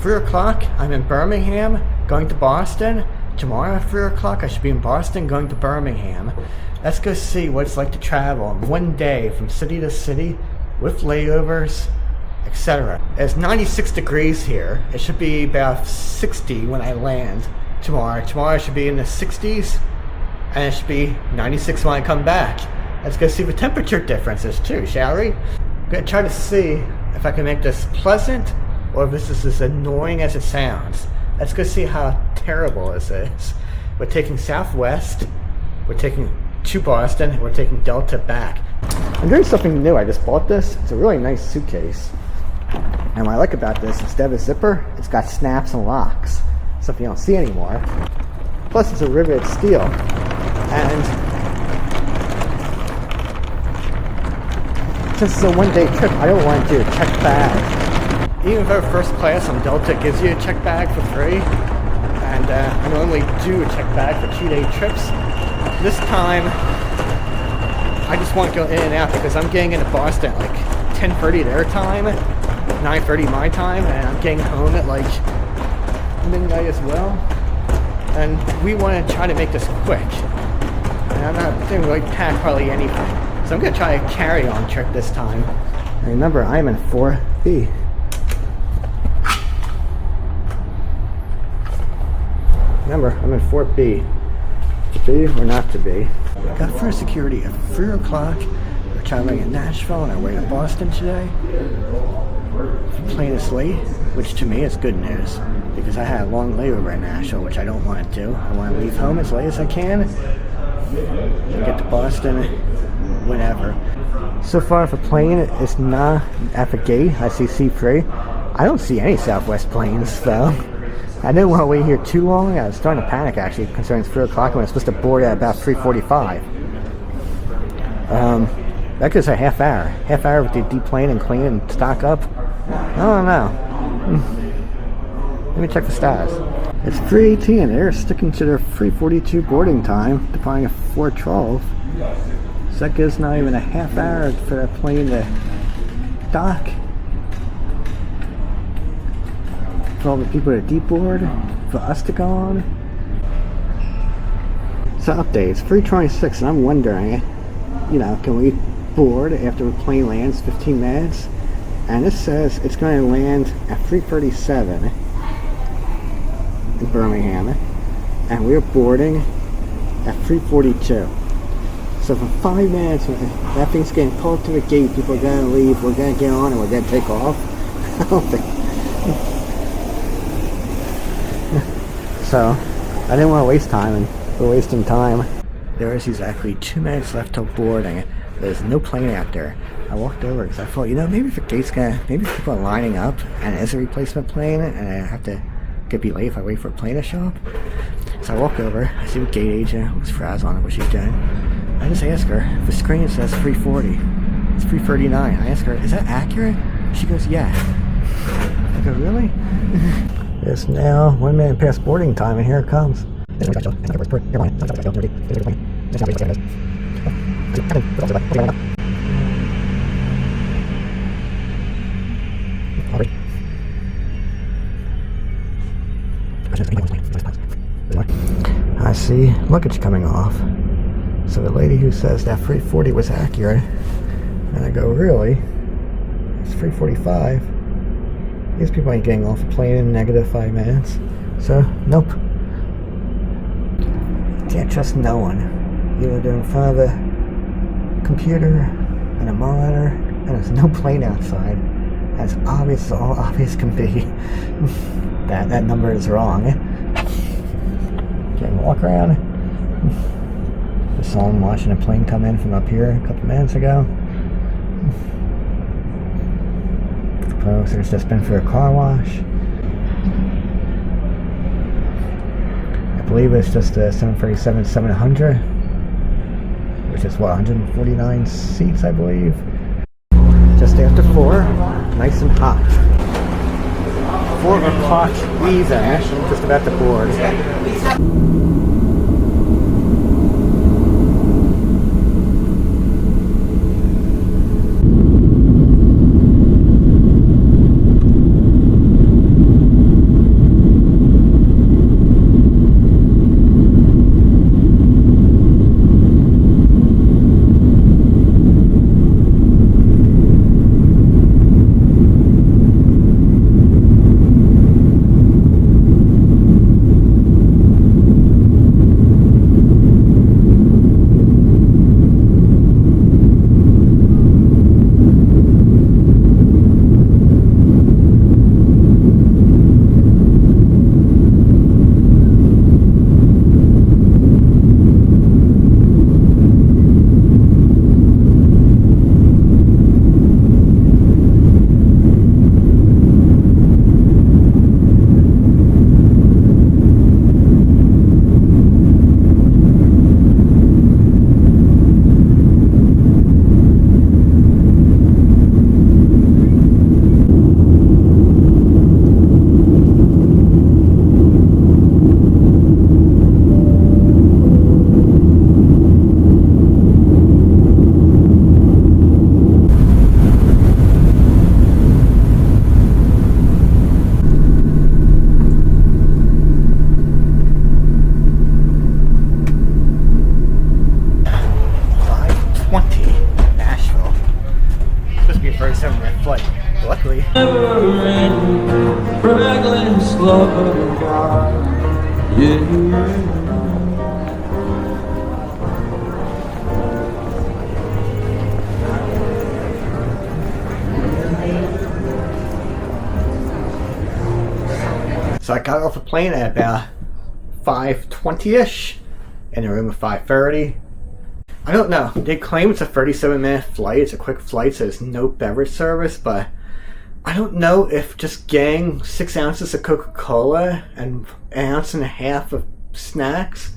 3 o'clock. I'm in Birmingham, going to Boston. Tomorrow at 3 o'clock, I should be in Boston, going to Birmingham. Let's go see what it's like to travel in one day from city to city with layovers, etc. It's 96 degrees here. It should be about 60 when I land tomorrow. Tomorrow I should be in the 60s, and it should be 96 when I come back. Let's go see the temperature differences too, shall we? I'm going to try to see if I can make this pleasant or if this is as annoying as it sounds. Let's go see how terrible this is. We're taking Southwest, we're taking to Boston, and we're taking Delta back. I'm doing something new. I just bought this. It's a really nice suitcase. And what I like about this, instead of a zipper, it's got snaps and locks. Something you don't see anymore. Plus it's a riveted steel. And since it's a one-day trip, I don't want to do a checked bag. Even though first class on Delta gives you a checked bag for free, and I normally do a checked bag for 2-day trips, this time I just want to go in and out because I'm getting into Boston at like 10:30 their time, 9:30 my time, and I'm getting home at like midnight as well. And we want to try to make this quick. And I'm not going to really pack hardly anything. So I'm going to try a carry-on trip this time. And remember, I'm in 4B. Remember, I'm in 4B. To be or not to be. Got first security at 3 o'clock. We're traveling in Nashville on our way to Boston today. The plane is late, which to me is good news because I had a long layover in Nashville, which I don't want to do. I want to leave home as late as I can and get to Boston whenever. So far, the plane is not at the gate. I see C3. I don't see any Southwest planes though. I didn't want to wait here too long. I was starting to panic actually, considering it's 3 o'clock when I was supposed to board at about 3:45. That gives a half hour. Half hour to deplane and clean and stock up. I don't know. Let me check the status. It's 3:18. They're sticking to their 3:42 boarding time, defining a 4:12. So that gives not even a half hour for that plane to dock. For all the people to deboard, for us to go on. So updates, 3:26, and I'm wondering, can we board after the plane lands 15 minutes? And this says it's going to land at 3:37 in Birmingham, and we're boarding at 3:42. So for 5 minutes, that thing's getting pulled to the gate, people are going to leave, we're going to get on, and we're going to take off. I don't think. So, I didn't want to waste time, and we're wasting time. There is exactly 2 minutes left till boarding. There's no plane out there. I walked over because I thought, maybe the gate's maybe people are lining up, and it is a replacement plane, and I have to be late if I wait for a plane to show up. So I walk over, I see the gate agent, looks frazzled on what she's doing. I just ask her, the screen says 3:40. It's 3:39. I ask her, is that accurate? She goes, yeah. I go, really? It's now 1 minute past boarding time, and here it comes. I see luggage coming off. So the lady who says that 3:40 was accurate, and I go, really? It's 3:45. These people ain't getting off the plane in -5 minutes. So, nope. Can't trust no one. Either they're in front of a computer and a monitor, and there's no plane outside. As obvious as all obvious can be. that number is wrong. Can't walk around. Just saw him watching a plane come in from up here a couple minutes ago. Folks, there's just been for a car wash. I believe it's just a 737-700, which is what, 149 seats, I believe. Just after 4, nice and hot. 4 o'clock even, just about to board. love of God. Yeah. So I got off the plane at about 5:20ish, in the room at 5:30. I don't know. They claim it's a 37-minute flight. It's a quick flight, so there's no beverage service, but I don't know if just getting 6 ounces of Coca-Cola and an ounce and a half of snacks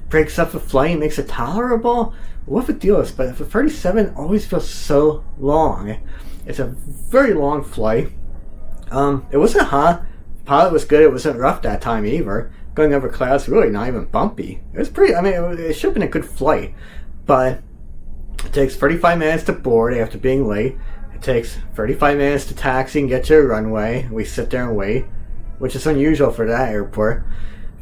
breaks up the flight and makes it tolerable. What the deal is, but the 37 always feels so long. It's a very long flight. It wasn't hot. The pilot was good. It wasn't rough that time either. Going over clouds, really not even bumpy. It was pretty, I mean, it should have been a good flight. But it takes 35 minutes to board after being late. It takes 35 minutes to taxi and get to a runway. We sit there and wait, which is unusual for that airport.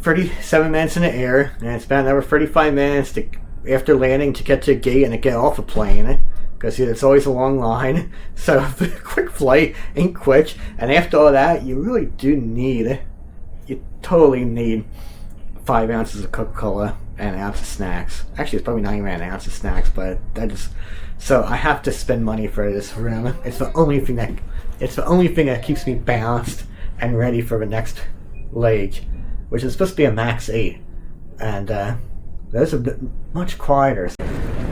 37 minutes in the air, and it's about another 35 minutes after landing to get to a gate and to get off a plane, because it's always a long line. So the quick flight ain't quick, and after all that, you really do need, you totally need 5 ounces of Coca-Cola and an ounce of snacks. Actually, it's probably not even an ounce of snacks, but so I have to spend money for this room. It's the only thing that keeps me balanced and ready for the next leg, which is supposed to be a max 8, and those are much quieter.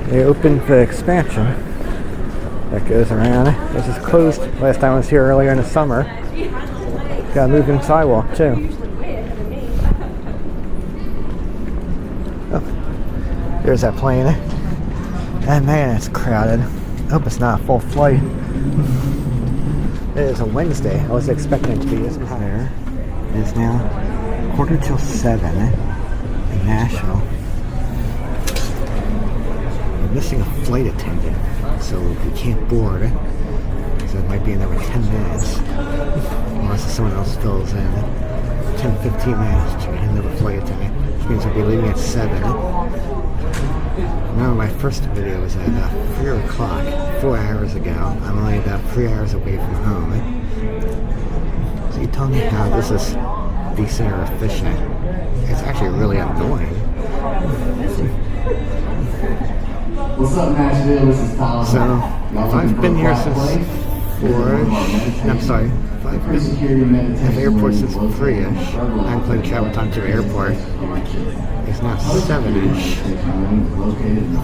They opened the expansion that goes around. This is closed. Last time I was here earlier in the summer. Got a moving sidewalk too. Oh, there's that plane. And man, it's crowded. I hope it's not a full flight. It is a Wednesday. I was expecting it to be. Isn't it? There. It is now 7:15 in Nashville. We're missing a flight attendant, so we can't board. So it might be another 10 minutes. Unless someone else fills in. 10-15 minutes to get another flight attendant. Which means we'll be leaving at 7. Remember, my first video was at about 3 o'clock, 4 hours ago. I'm only about 3 hours away from home. So you tell me how this is decent or efficient. It's actually really annoying. What's up, Nashville? This is Tyler. So, if I've been here since 4-ish, I'm sorry, if I've been at the airport since 3-ish, I'm playing travel time to the airport. It's now 7-ish.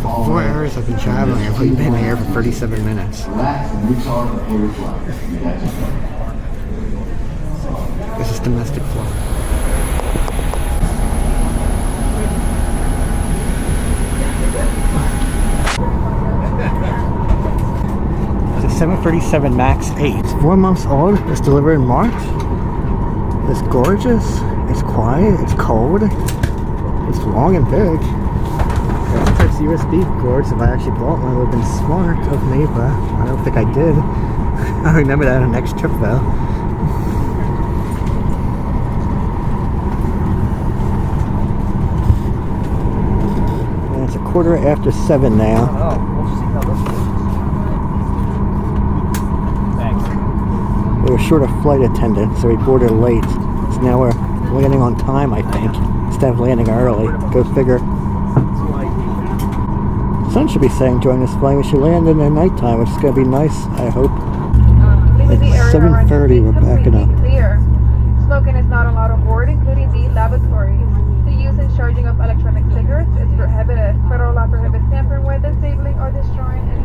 For 4 hours I've been traveling. I've only been here for 37 minutes. This is domestic flight. It's a 737 MAX 8. It's 4 months old. It's delivered in March. It's gorgeous. It's quiet. It's cold. It's long and big. There's Type USB cords. If I actually bought one, it would have been smart of me, but I don't think I did. I remember that on the next trip though. And it's 7:15 now. Oh, we'll see how this goes. Thanks. We were short of flight attendant, so we boarded late. So now we're landing on time, I think, instead of landing early. Go figure. The sun should be setting during this flight. We should land in the nighttime, which is going to be nice, I hope. It's 7:30, we're backing up. Clear. Smoking is not allowed on board, including the lavatories. The use and charging of electronic cigarettes is prohibited. Federal law prohibits tampering with, disabling, or destroying any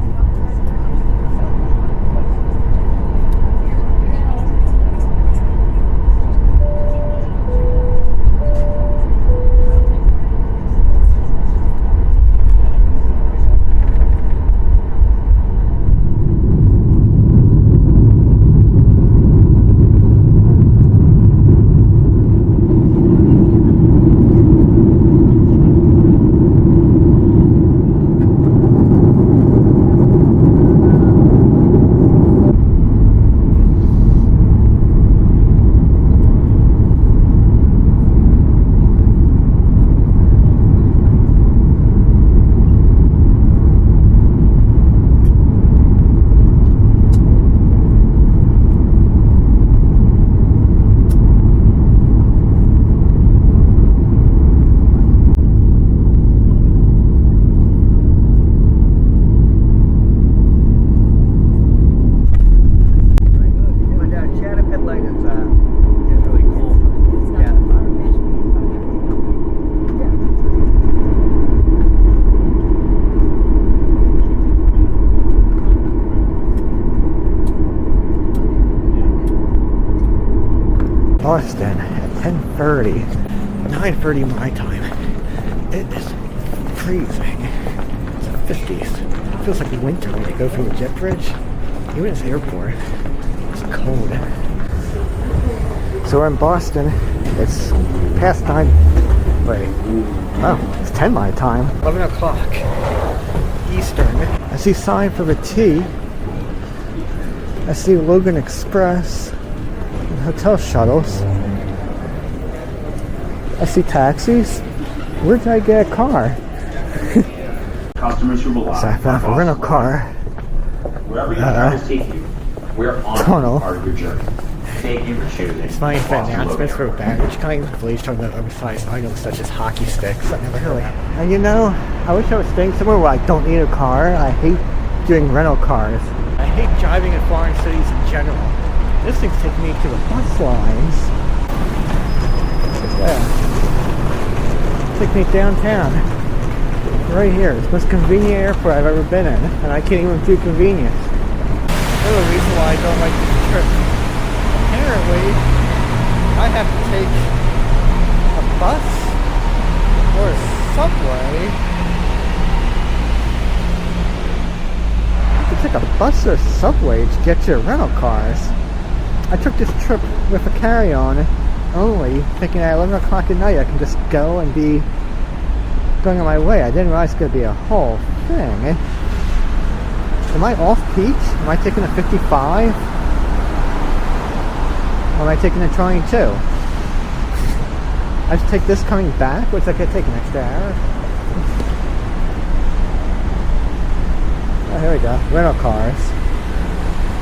Boston at 10:30, 9:30 my time. It is freezing. It's the 50s. It feels like winter when you go through the jet bridge. Even this airport, it's cold. So we're in Boston. It's past 9. Wait. Oh, it's 10 my time. 11 o'clock Eastern. I see sign for the T. I see Logan Express and hotel shuttles. I see taxis. Where did I get a car? Customers who rely So I found a rental car. Wherever your travels take you, we're on Tunnel. part of your journey. Thank you for choosing. It's funny for Boston announcements for Logan. baggage claims. He's talking about oversized items such as hockey sticks. I never really. And you know, I wish I was staying somewhere where I don't need a car. I hate doing rental cars. I hate driving in foreign cities in general. This thing's taking me to the bus lines. Yeah. Take me downtown. Right here. It's the most convenient airport I've ever been in. And I can't even do convenience. Another reason why I don't like this trip. Apparently, I have to take a bus or a subway. You can take a bus or a subway to get your rental cars. I took this trip with a carry-on only, thinking at 11 o'clock at night I can just go and be going on my way. I didn't realize it's going to be a whole thing. Am I off peak? Am I taking a 55? Or am I taking a 22? I have to take this coming back? Looks like I take an extra hour. Oh, here we go. Rental cars.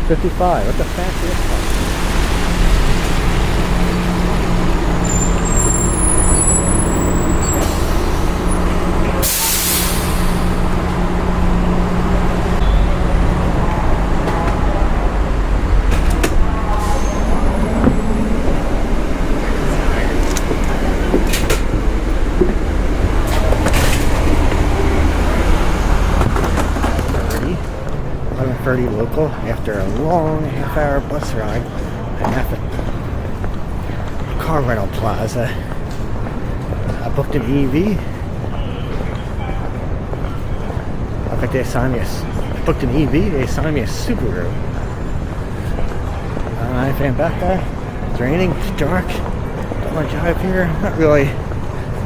55. What the fancy is that? Local after a long half-hour bus ride and at the car rental plaza. I booked an EV. I think they assigned me I booked an EV. They assigned me a Subaru. I came back there. It's raining. It's dark. Don't want to drive here. Not really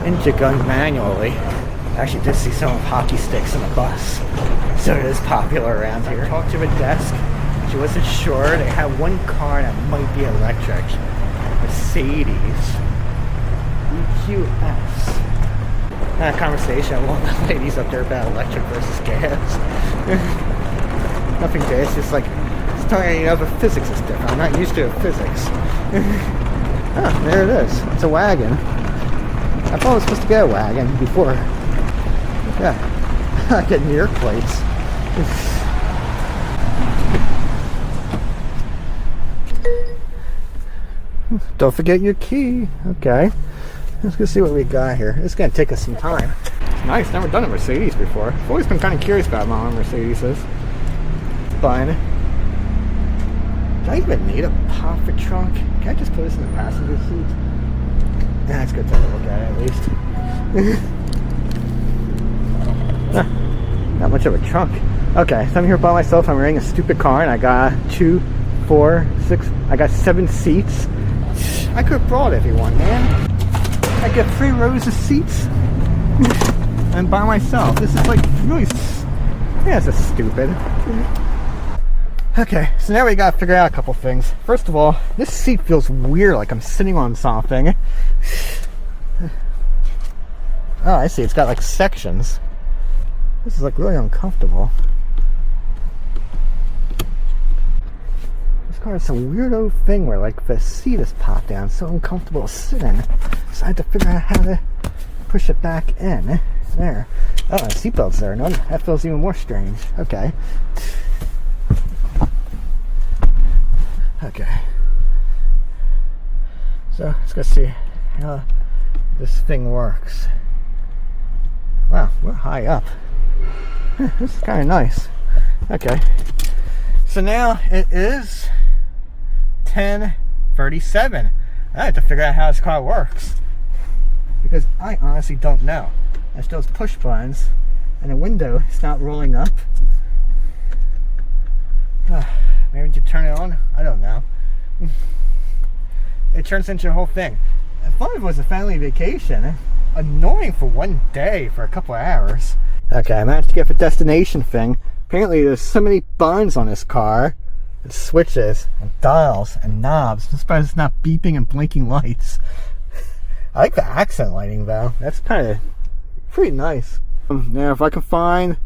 into going manually. I actually did see some hockey sticks on the bus. So it is popular around here. I talked to a desk. She wasn't sure. They had one car that might be electric. Mercedes EQE. I had a conversation with one of the ladies up there about electric versus gas. Nothing gas, just like, it's telling you the physics is different. I'm not used to physics. Oh, there it is. It's a wagon. I thought it was supposed to be a wagon before. Yeah. I get near plates. Don't forget your key. Okay. Let's go see what we got here. It's going to take us some time. It's nice. Never done a Mercedes before. I've always been kind of curious about how a Mercedes is. Fine. Do I even need a puffer trunk? Can I just put this in the passenger seat? Yeah, let's go take a look at it at least. Not much of a trunk. Okay, so I'm here by myself. I'm renting a stupid car, and I got 2, 4, 6. I got 7 seats. I could have brought everyone, man. I get 3 rows of seats. I'm by myself. This is like really. Yeah, this is stupid. Okay, so now we gotta figure out a couple things. First of all, this seat feels weird, like I'm sitting on something. Oh, I see. It's got like sections. This is like really uncomfortable. This car has some weirdo thing where like the seat is popped down. It's so uncomfortable to sit in. So I had to figure out how to push it back in. There. Oh, my seatbelt's there. No, that feels even more strange. Okay. Okay. So let's go see how this thing works. Wow, we're high up. This is kind of nice. Okay. So now it is 10:37. I have to figure out how this car works. Because I honestly don't know. There's those push buttons, and the window is not rolling up. Maybe to turn it on? I don't know. It turns into a whole thing. I thought it was a family vacation. Annoying for one day for a couple of hours. Okay, I managed to get the destination thing. Apparently there's so many buttons on this car. And switches, and dials, and knobs. I'm surprised it's not beeping and blinking lights. I like the accent lighting though. That's kind of pretty nice. Now if I can find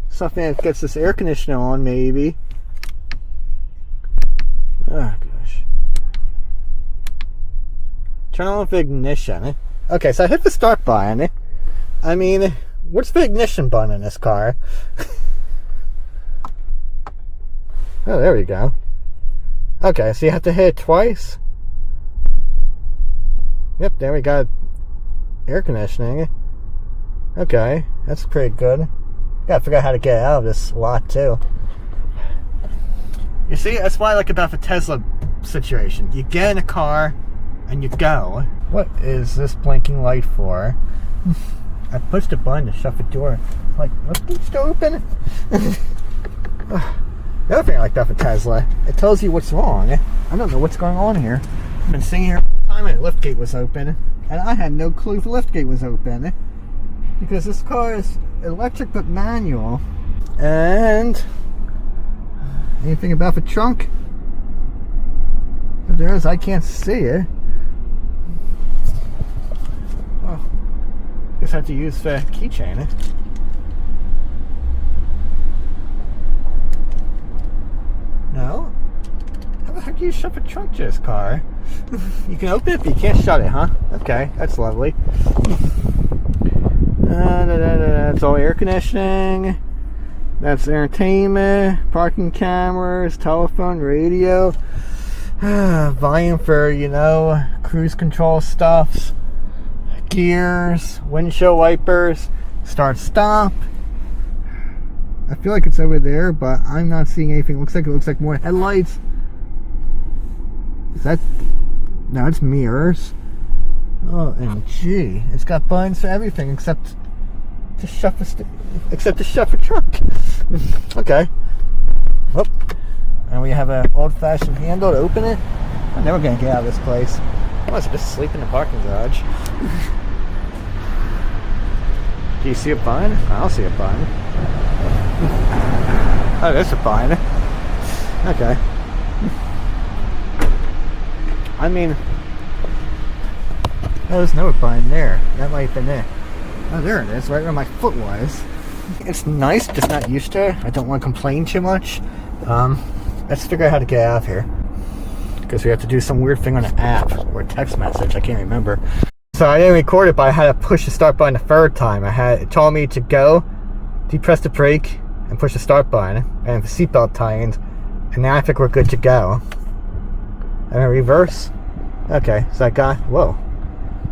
something that gets this air conditioner on, maybe. Oh gosh. Turn on the ignition. Okay, so I hit the start button. I mean, what's the ignition button in this car? Oh, there we go. Okay, so you have to hit it twice. Yep, there we got air conditioning. Okay, that's pretty good. Gotta figure out how to get out of this lot too. You see, that's what I like about the Tesla situation. You get in a car and you go. What is this blinking light for? I pushed a button to shut the door. Like, what's this door open? The other thing I like about the Tesla, it tells you what's wrong. I don't know what's going on here. I've been sitting here all the time and the liftgate was open, and I had no clue the liftgate was open because this car is electric but manual. And anything about the trunk? If there is, I can't see it. Well, guess I have to use the keychain. No? How the heck do you shut the trunk to this car? You can open it, but you can't shut it, huh? Okay, that's lovely. That's all air conditioning. That's entertainment, parking cameras, telephone, radio. Volume for, you know, cruise control stuffs. Gears, windshield wipers, start stop. I feel like it's over there, but I'm not seeing anything. It looks like more headlights. Is that? No, it's mirrors. Oh, and gee, it's got buttons for everything except to shut the trunk. Okay. Whoop. And we have an old-fashioned handle to open it. I'm never gonna get out of this place. I must just sleep in the parking garage. Do you see a button? I don't see a button. Oh, there's a button. Okay. I mean, oh, there's no button there. That might have been it. Oh, there it is, right where my foot was. It's nice, just not used to it. I don't want to complain too much. Let's figure out how to get out of here. Because we have to do some weird thing on an app or a text message. I can't remember. So I didn't record it, but I had to push the start button the third time. It told me to go, depress the brake, and push the start button, and the seatbelt tightened, and now I think we're good to go. And a reverse. Okay, so I got, whoa.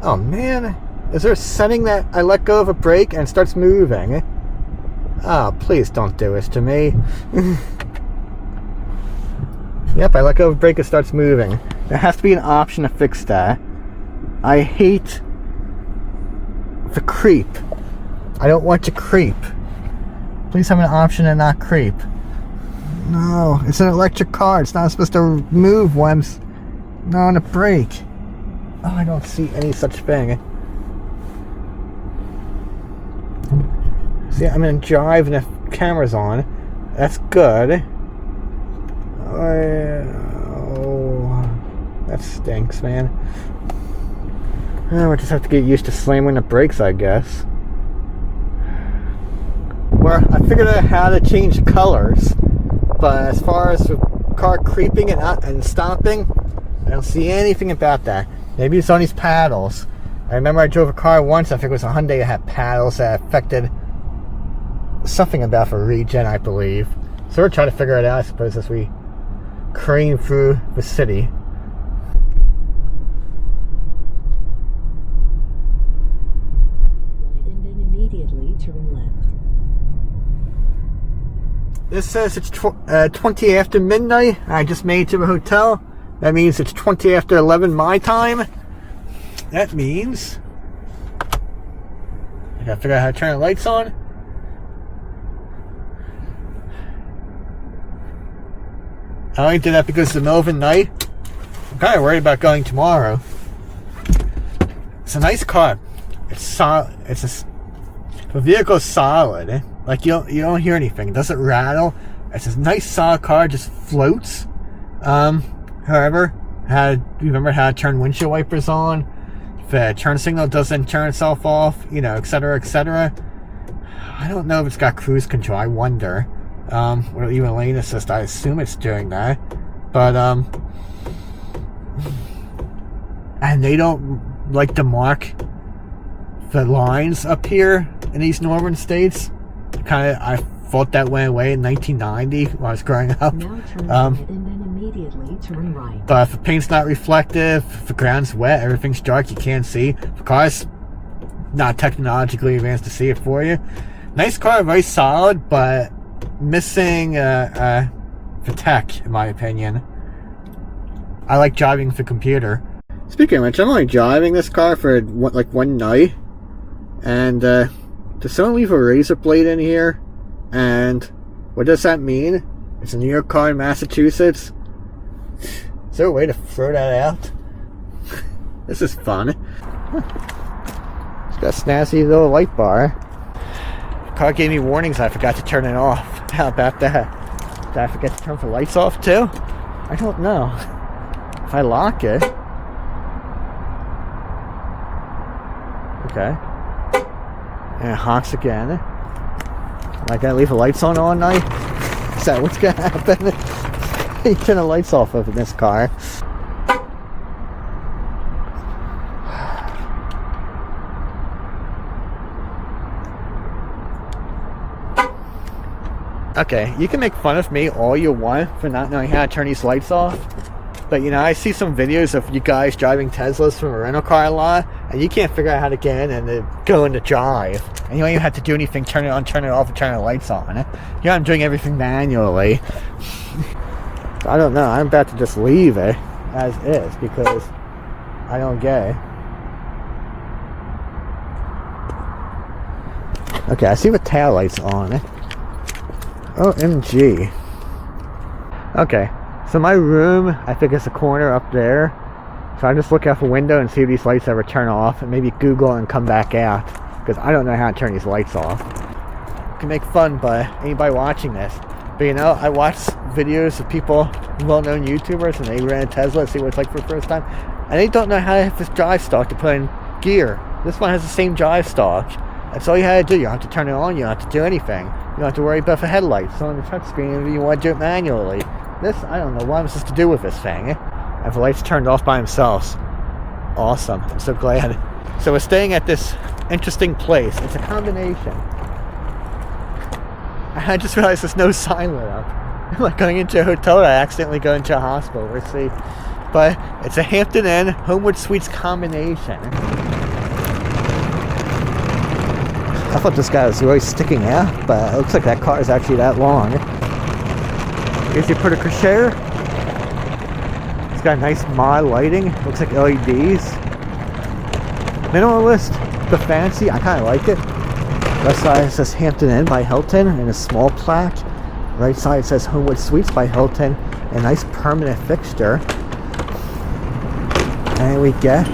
Oh man, is there a setting that I let go of a brake and it starts moving? Oh, please don't do this to me. Yep, I let go of a brake, it starts moving. There has to be an option to fix that. I hate the creep. I don't want to creep. Please have an option to not creep. No, it's an electric car. It's not supposed to move when I'm not on a brake. Oh, I don't see any such thing. See, I'm in drive and the camera's on. That's good. Oh, that stinks, man. We just have to get used to slamming the brakes, I guess. Well, I figured out how to change colors, but as far as the car creeping and stopping, I don't see anything about that. Maybe it's on these paddles. I remember I drove a car once, I think it was a Hyundai that had paddles that affected something about the regen, I believe. So we're trying to figure it out, I suppose, as we crane through the city. And then immediately turn left. This says it's 20 after midnight. I just made it to the hotel. That means it's 20 after 11 my time. That means I gotta figure out how to turn the lights on. I only did that because it's the middle of the night. I'm kind of worried about going tomorrow. It's a nice car. It's solid. The vehicle's solid. Eh? Like you don't hear anything. It doesn't rattle. It's a nice solid car. Just floats. However, remember how to turn windshield wipers on. If the turn signal doesn't turn itself off, etc., etc. I don't know if it's got cruise control. I wonder. Or even lane assist. I assume it's doing that. But and they don't like to mark the lines up here in these northern states. I thought that went away in 1990 when I was growing up. Now turn right and then immediately turn right. But if the paint's not reflective, if the ground's wet, everything's dark, you can't see. The car's not technologically advanced to see it for you. Nice car, very solid, but missing the tech, in my opinion. I like driving the computer. Speaking of which, I'm only driving this car for like one night, and does someone leave a razor blade in here? And what does that mean? It's a New York car in Massachusetts. Is there a way to throw that out? This is fun. It's got a snazzy little light bar. The car gave me warnings I forgot to turn it off. How about that? Did I forget to turn the lights off too? I don't know. If I lock it... Okay. And it honks again. I gotta leave the lights on all night? Is that what's gonna happen? You turn the lights off in this car. Okay, you can make fun of me all you want for not knowing how to turn these lights off. But I see some videos of you guys driving Teslas from a rental car lot, and you can't figure out how to get in and go into drive. And you don't even have to do anything, turn it on, turn it off, and turn the lights on. I'm doing everything manually. So I don't know, I'm about to just leave it as is because I don't get it. Okay, I see the tail lights on. OMG. Okay. So my room, I think it's a corner up there. So I just look out the window and see if these lights ever turn off, and maybe Google and come back out, because I don't know how to turn these lights off. You can make fun by anybody watching this. But I watch videos of people, well-known YouTubers, and they rent a Tesla to see what it's like for the first time, and they don't know how to have this drive stalk to put in gear. This one has the same drive stalk. That's all you had to do. You don't have to turn it on, you don't have to do anything. You don't have to worry about the headlights on the touchscreen if you want to do it manually. This, I don't know what I'm supposed to do with this thing. Have the lights turned off by themselves. Awesome. I'm so glad. So we're staying at this interesting place. It's a combination. I just realized there's no sign lit up. I'm like going into a hotel, I accidentally go into a hospital. We'll see. But it's a Hampton Inn Homewood Suites combination. I thought this guy was really sticking out, but it looks like that car is actually that long. Here's your porte cochere. It's got nice mod lighting. Looks like LEDs. Minimalist, but fancy. I kind of like it. Left side says Hampton Inn by Hilton and a small plaque. Right side says Homewood Suites by Hilton. A nice permanent fixture. And we get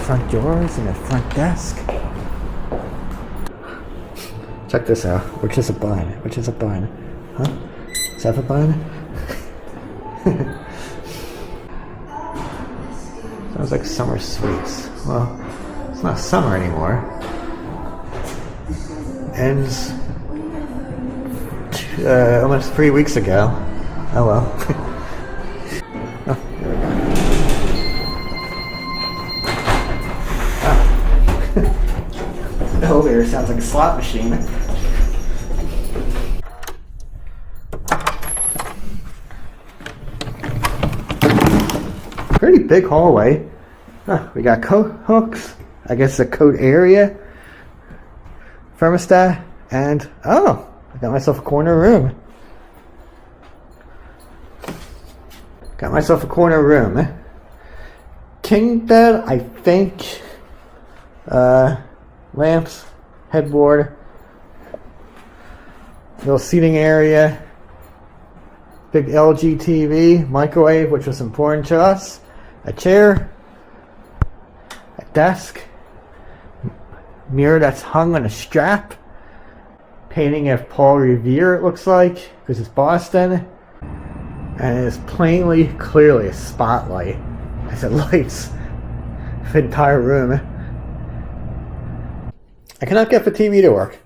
front doors and a front desk. Check this out. Which is a bun? Which is a bun? Huh? Is that a bun? Sounds like summer sweets. Well, it's not summer anymore. Ends almost 3 weeks ago. Oh well. Oh, there we go. Oh. The elevator sounds like a slot machine. Pretty big hallway. We got coat hooks. I guess a coat area. Thermostat. And, I got myself a corner room. Got myself a corner room. King bed, I think. Lamps, headboard, little seating area, big LG TV, microwave, which was important to us, a chair, a desk, mirror that's hung on a strap, painting of Paul Revere it looks like, because it's Boston, and it is clearly a spotlight as it lights the entire room. I cannot get the TV to work.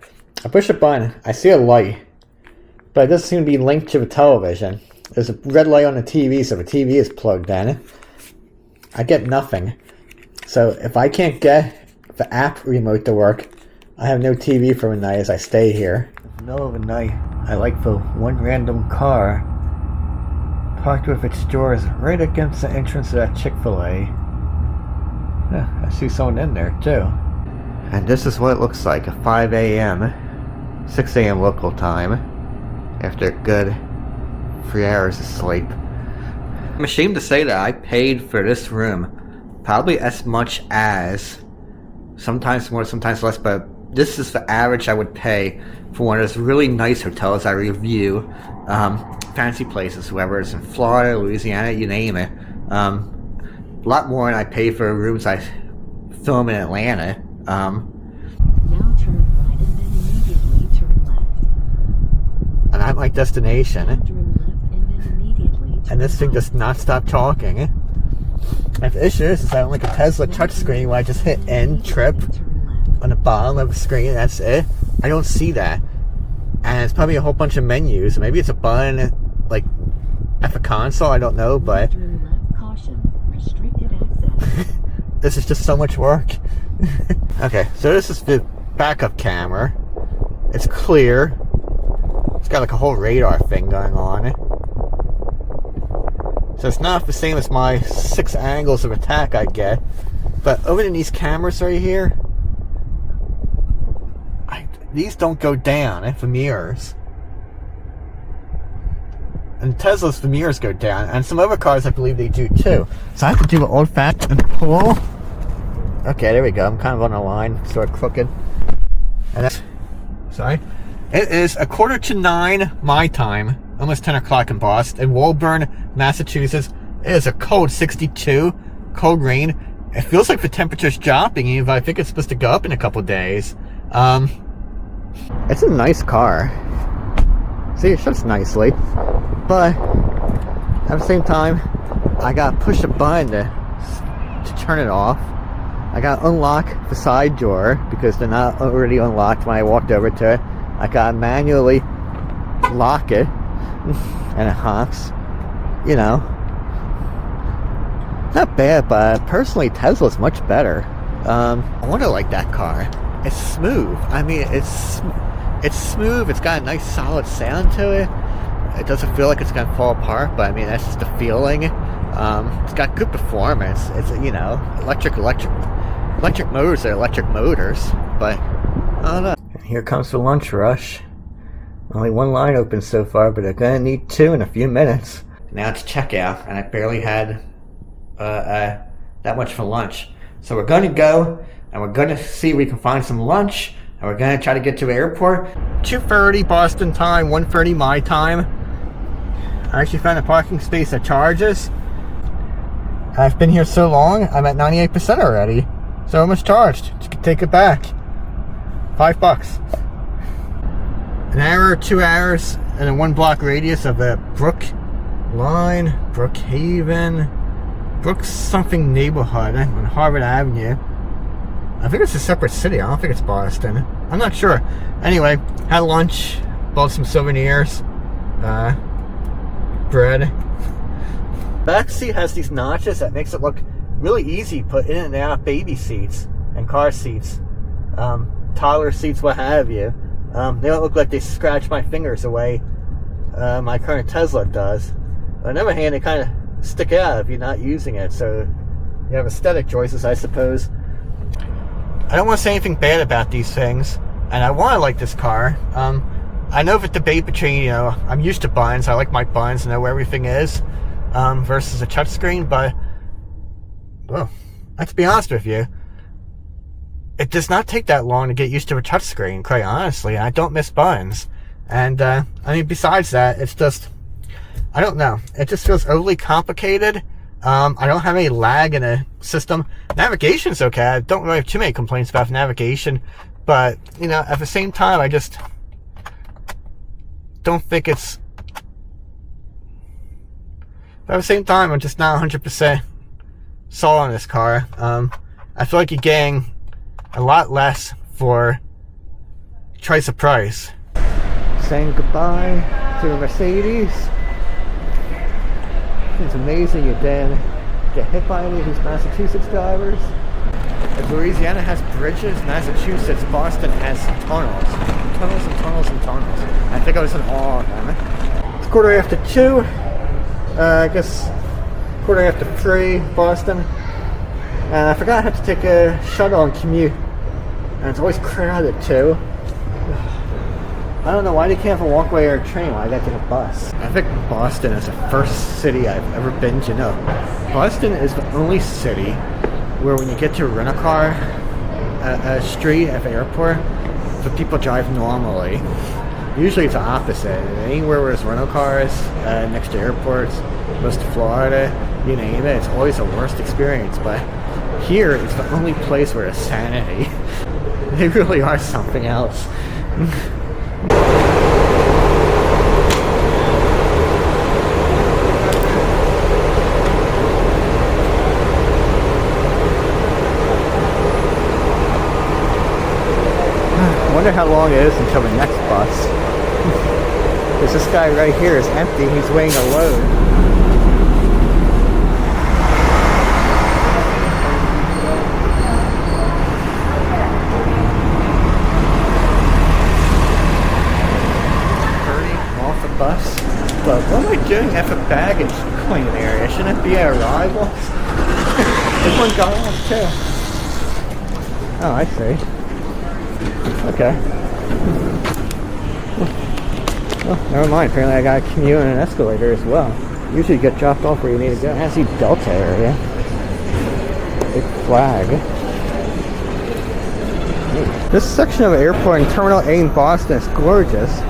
I push a button, I see a light, but it doesn't seem to be linked to the television. There's a red light on the TV, so the TV is plugged in. I get nothing. So if I can't get the app remote to work, I have no TV for the night as I stay here. In the middle of the night, I like the one random car parked with its doors right against the entrance of that Chick-fil-A. Yeah, I see someone in there too. And this is what it looks like at 5 a.m., 6 a.m. local time, after a good 3 hours of sleep. I'm ashamed to say that I paid for this room probably as much as, sometimes more, sometimes less, but this is the average I would pay for one of those really nice hotels I review, fancy places, whether it's in Florida, Louisiana, you name it. A lot more than I pay for rooms I film in Atlanta. Now turn right and then immediately turn left. And I'm my destination. Turn left and then immediately turn And this thing right. does not stop talking. And the issue is I don't like a Tesla touchscreen where I just hit end trip Turn left. on the bottom of the screen, that's it. I don't see that. And it's probably a whole bunch of menus. Maybe it's a button like at the console, I don't know, but Turn left, caution, restricted access. this is just so much work. Okay, so this is the backup camera. It's clear. It's got like a whole radar thing going on. So it's not the same as my 6 angles of attack I get. But over in these cameras right here, these don't go down for mirrors. And Tesla's the mirrors go down, and some other cars I believe they do too. So I have to do an old-fashioned pull. Okay, there we go. I'm kind of on a line, sort of crooked. And that's, sorry. It is 8:45 my time, almost 10 o'clock in Boston, in Woburn, Massachusetts. It is a cold 62, cold rain. It feels like the temperature's dropping, even though I think it's supposed to go up in a couple days. It's a nice car. See, it shuts nicely. But at the same time, I gotta push a button to turn it off. I gotta unlock the side door because they're not already unlocked when I walked over to it. I gotta manually lock it, and it honks. You know, not bad, but personally, Tesla's much better. I wonder, like, that car. It's smooth. I mean, it's smooth. It's got a nice solid sound to it. It doesn't feel like it's gonna fall apart, but I mean, that's just the feeling. It's got good performance. It's, you know, electric motors are electric motors, but I don't know. Here comes the lunch rush. Only one line open so far, but they're gonna need 2 in a few minutes. Now it's checkout, and I barely had that much for lunch. So we're gonna go, and we're gonna see if we can find some lunch, and we're gonna try to get to the airport. 2:30 Boston time, 1:30 my time. I actually found a parking space that charges. I've been here so long, I'm at 98% already. So almost charged. You can take it back. $5. An hour, 2 hours, and a 1 block radius of the Brookhaven, Brooks something neighborhood on Harvard Avenue. I think it's a separate city. I don't think it's Boston. I'm not sure. Anyway, had lunch, bought some souvenirs, bread. Back seat has these notches that makes it look really easy to put in and out baby seats and car seats, toddler seats, what have you. They don't look like they scratch my fingers away. My current Tesla does. On the other hand, they kind of stick out if you're not using it, so you have aesthetic choices, I suppose. I don't want to say anything bad about these things, and I want to like this car. I know the debate between, you know, I'm used to buns, I like my buns, I know where everything is. versus a touchscreen, but well, let's be honest with you, it does not take that long to get used to a touchscreen, quite honestly. I don't miss buttons. And I mean, besides that, it's just, I don't know, it just feels overly complicated. I don't have any lag in the system. Navigation's okay. I don't really have too many complaints about navigation, but you know, at the same time, I just don't think it's, at the same time, I'm just not 100% sold on this car. I feel like you're getting a lot less for twice the price. Saying goodbye to the Mercedes. It's amazing you didn't get hit by any of these Massachusetts drivers. If Louisiana has bridges, Massachusetts, Boston has tunnels. Tunnels and tunnels and tunnels. I think I was in all of them. It's 2:15. I guess 3:15, Boston. And I forgot I had to take a shuttle and commute. And it's always crowded too. I don't know why they can't have a walkway or a train. Why I got to take a bus. I think Boston is the first city I've ever been to. No, Boston is the only city where when you get to rent a car, a street at the airport, the people drive normally. Usually it's the opposite. Anywhere where there's rental cars, next to airports, most of Florida, you name it, it's always the worst experience. But here, it's the only place where it's sanity. They really are something else. I wonder how long it is until the next bus. Because this guy right here is empty. He's weighing a load. Off the bus. But what am I doing at the baggage claim area? Shouldn't it be at arrival? This one got off too. Oh, I see. Okay. Well, never mind. Apparently I got a commute and an escalator as well. Usually you get dropped off where you need to go. I see Delta area. Big flag. This section of the airport in Terminal A in Boston is gorgeous.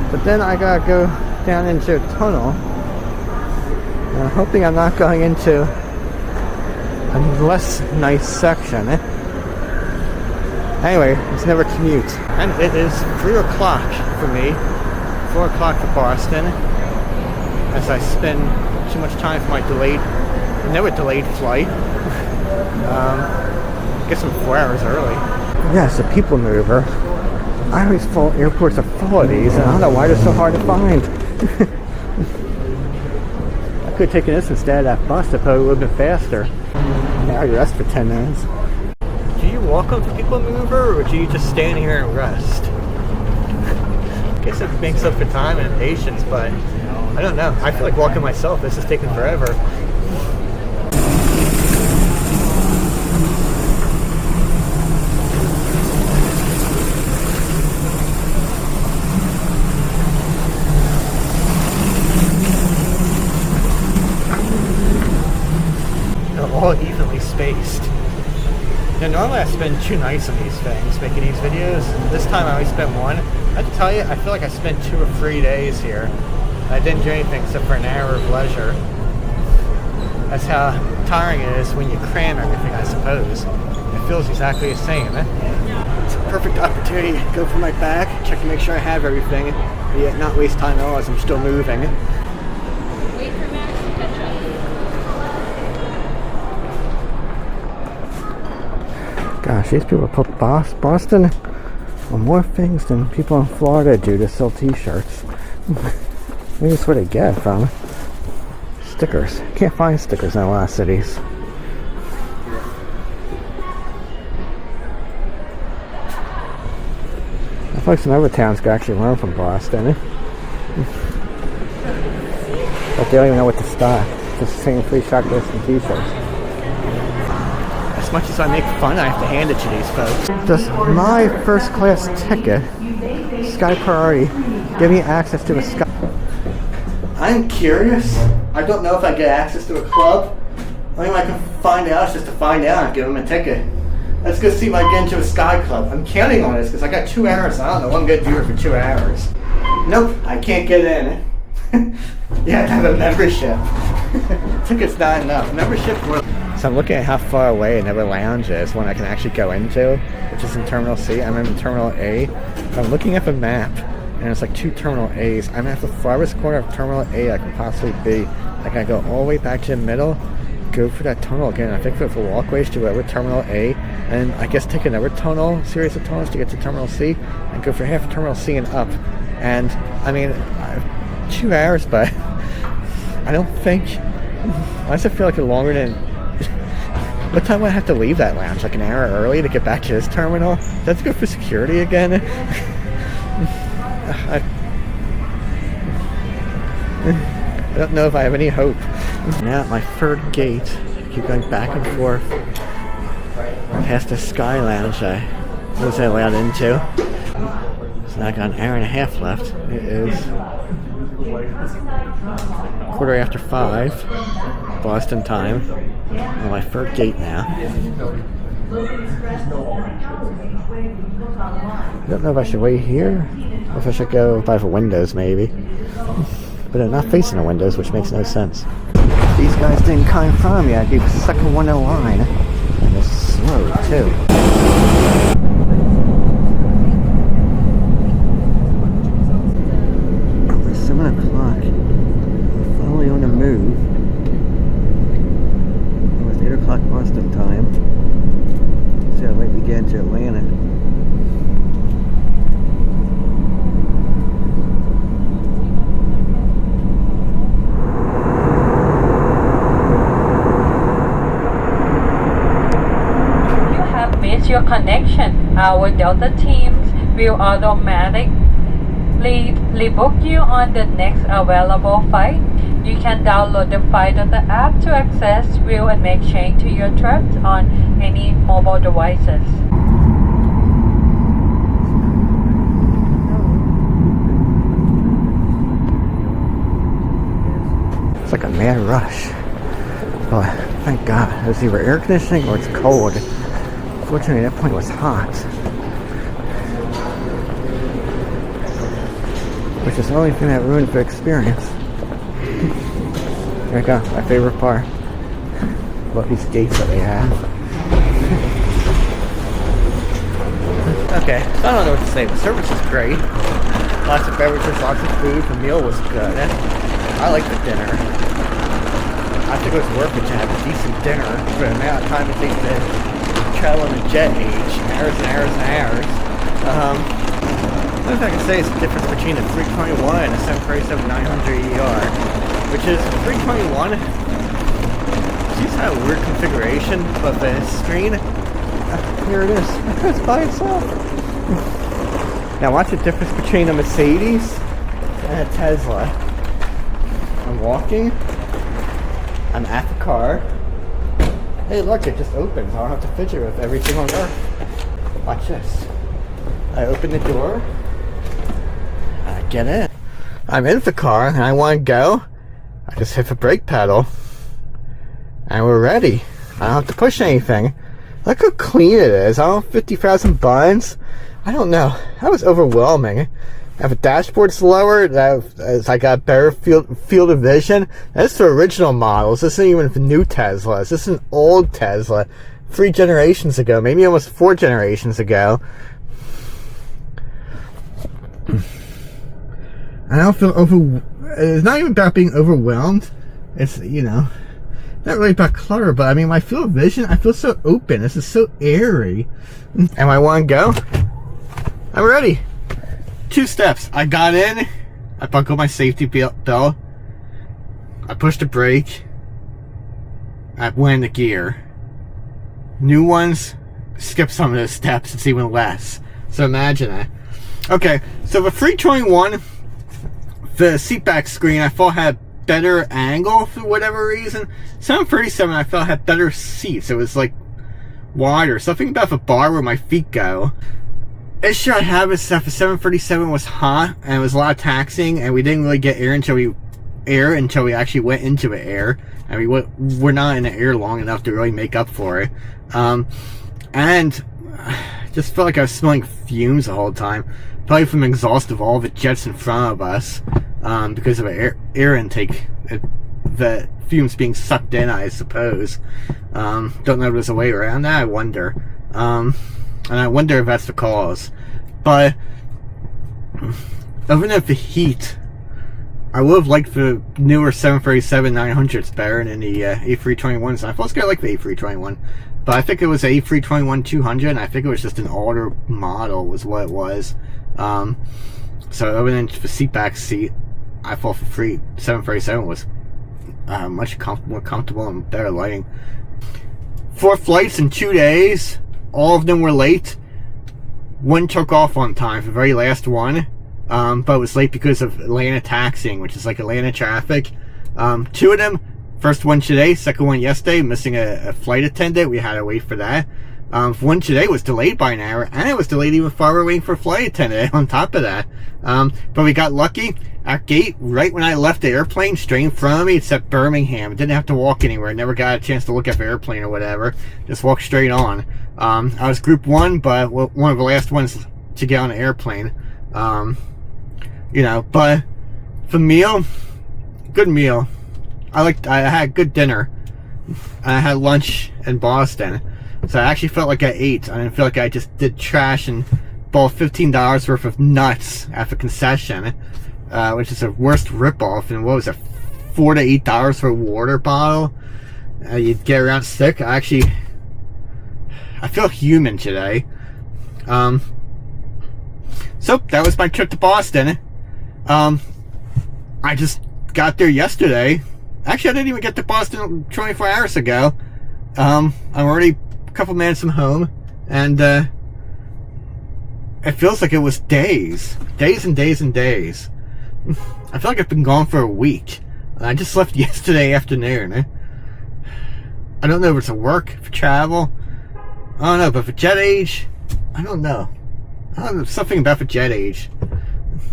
But then I gotta go down into a tunnel. And I'm hoping I'm not going into a less nice section. Anyway, it's never commute. And it is 3 o'clock for me. 4 o'clock for Boston. As I spend too much time for my never delayed flight. Guess I'm 4 hours early. Yeah, it's a people mover. I always thought airports are full of these, and I don't know why they're so hard to find. I could have taken this instead of that bus. It probably would have been faster. Now you rest for 10 minutes. Do you walk on the people mover, or do you just stand here and rest? I guess it makes up for time and patience, but I don't know. I feel like walking myself. This is taking forever. All evenly spaced. Now normally I spend 2 nights on these things, making these videos. This time I only spent 1. I have to tell you, I feel like I spent 2 or 3 days here. I didn't do anything except for an hour of leisure. That's how tiring it is when you cram everything, I suppose. It feels exactly the same. It's a perfect opportunity to go for my bag, check to make sure I have everything, but yet not waste time at all as I'm still moving. Gosh, these people put Boston on more things than people in Florida do to sell t-shirts. Maybe that's where they get it from. Stickers. Can't find stickers in a lot of cities. I feel like some other towns could actually learn from Boston. But they don't even know what to stock. Just saying free shot lists and t-shirts. As much as I make fun, I have to hand it to these folks. Does my first class ticket, Sky Priority, give me access to a Sky? I'm curious I don't know if I get access to a club. Only way I can find out is just to find out and give them a ticket. Let's go see if I get into a Sky Club. I'm counting on this because I got 2 hours. I don't know what I'm going to do for 2 hours. Nope, I can't get in. You have to have a membership. Ticket's not enough. Membership. So I'm looking at how far away another lounge is, one I can actually go into, which is in Terminal C. I'm in Terminal A. I'm looking at the map, and it's like 2 Terminal A's. I'm at the farthest corner of Terminal A I can possibly be. I gotta go all the way back to the middle, go for that tunnel again. I think for walkways to over Terminal A, and I guess take another tunnel, series of tunnels to get to Terminal C, and go for half of Terminal C and up. And I mean, 2 hours, but I don't think. I just feel like it's longer than. What time would I have to leave that lounge? Like an hour early to get back to this terminal? That's good for security again. I don't know if I have any hope. Now at my third gate, I keep going back and forth past the Sky Lounge I was allowed into. So now I got an hour and a half left. It is 5:15 Boston time. On my third gate now. I don't know if I should wait here or if I should go by the windows maybe. But I'm not facing the windows, which makes no sense. These guys didn't come in front of me. I'd be the second one in line. And it's slow too. It's 7 o'clock. Finally on the move. 8 o'clock Boston time. See how late we get into Atlanta. You have missed your connection. Our Delta teams will automatically rebook you on the next available flight. You can download the Flight Delta app to access, view, and make change to your trips on any mobile devices. It's like a mad rush. Oh, thank God. It was either air conditioning or it's cold. Fortunately, that point was hot. Which is the only thing that ruined the experience. There we go, my favorite part. Love these gates that they have. Okay, so I don't know what to say. The service is great. Lots of beverages, lots of food. The meal was good. I like the dinner. I think it was worth it to have a decent dinner for the amount of time it takes to travel in a jet age. Hours and hours and hours. The only thing I can say is the difference between the 321 and the 737-900ER. Which is 321. She's had a weird configuration, but the screen, here it is. It's by itself. Now watch the difference between a Mercedes and a Tesla. I'm walking. I'm at the car. Hey look, it just opens. I don't have to fidget with everything on earth. Watch this. I open the door. I get in. I'm in the car and I want to go. I just hit the brake pedal and we're ready. I don't have to push anything. Look how clean it is. I don't know, 50,000 buttons. I don't know. That was overwhelming. If the dashboard's lower, I got better field of vision. That's the original models. This isn't even the new Teslas. This is an old Tesla. 3 generations ago. Maybe almost 4 generations ago. I don't feel it's not even about being overwhelmed. It's, you know, not really about clutter, but I mean, my field of vision, I feel so open. This is so airy. And I want to go. I'm ready. 2 steps. I got in. I buckled my safety belt. I pushed the brake. I went into gear. New ones, skip some of those steps. It's even less. So imagine that. Okay, so the 321, the seatback screen I thought had better angle for whatever reason. 737 I felt had better seats. It was like wider. Something about the bar where my feet go. Issue I have is that the 737 was hot and it was a lot of taxiing and we didn't really get air until we air until we actually went into the air, and we're not in the air long enough to really make up for it. And just felt like I was smelling fumes the whole time, probably from the exhaust of all the jets in front of us, because of the air intake, the fumes being sucked in, I suppose. Don't know if there's a way around that. I wonder, and I wonder if that's the cause. But other than the heat, I would have liked the newer 737-900s better than the A321s. I was gonna like the A321, but I think it was the A321-200, and I think it was just an older model was what it was. So other than the seatback seat, I thought the 737 was much more comfortable and better lighting. 4 flights in 2 days, all of them were late. One took off on time, the very last one, but it was late because of Atlanta taxiing, which is like Atlanta traffic. 2 of them, first one today, second one yesterday, missing a flight attendant. We had to wait for that. One today was delayed by an hour, and it was delayed even farther waiting for a flight attendant on top of that. But we got lucky. Our gate, right when I left the airplane, straight in front of me, it said Birmingham. Didn't have to walk anywhere. Never got a chance to look at the airplane or whatever. Just walked straight on. I was group 1, but one of the last ones to get on the airplane. You know, but the meal, good meal. I had good dinner. I had lunch in Boston. So I actually felt like I ate. I didn't feel like I just did trash and bought $15 worth of nuts at the concession, which is the worst ripoff. And what was it, $4 to $8 for a water bottle? You'd get around sick. I feel human today. So that was my trip to Boston. I just got there yesterday. Actually, I didn't even get to Boston 24 hours ago. I'm already a couple minutes from home, and it feels like it was days and days and days. I feel like I've been gone for a week. I just left yesterday afternoon. I don't know if it's for work, for travel. I don't know, but for jet age, I don't know. Something about the jet age.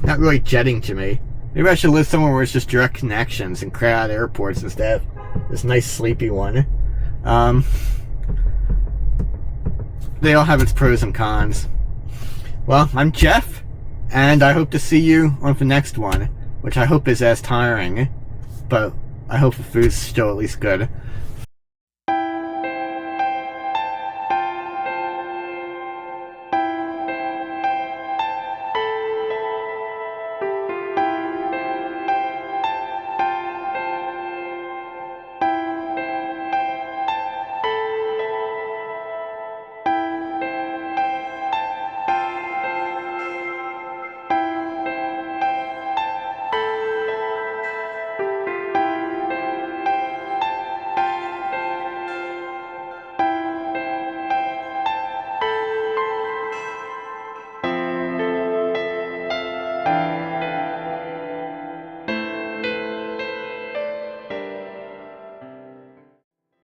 Not really jetting to me. Maybe I should live somewhere where it's just direct connections and crowded airports instead of this nice sleepy one. They all have its pros and cons. Well, I'm Jeff, and I hope to see you on the next one, which I hope is as tiring, but I hope the food's still at least good.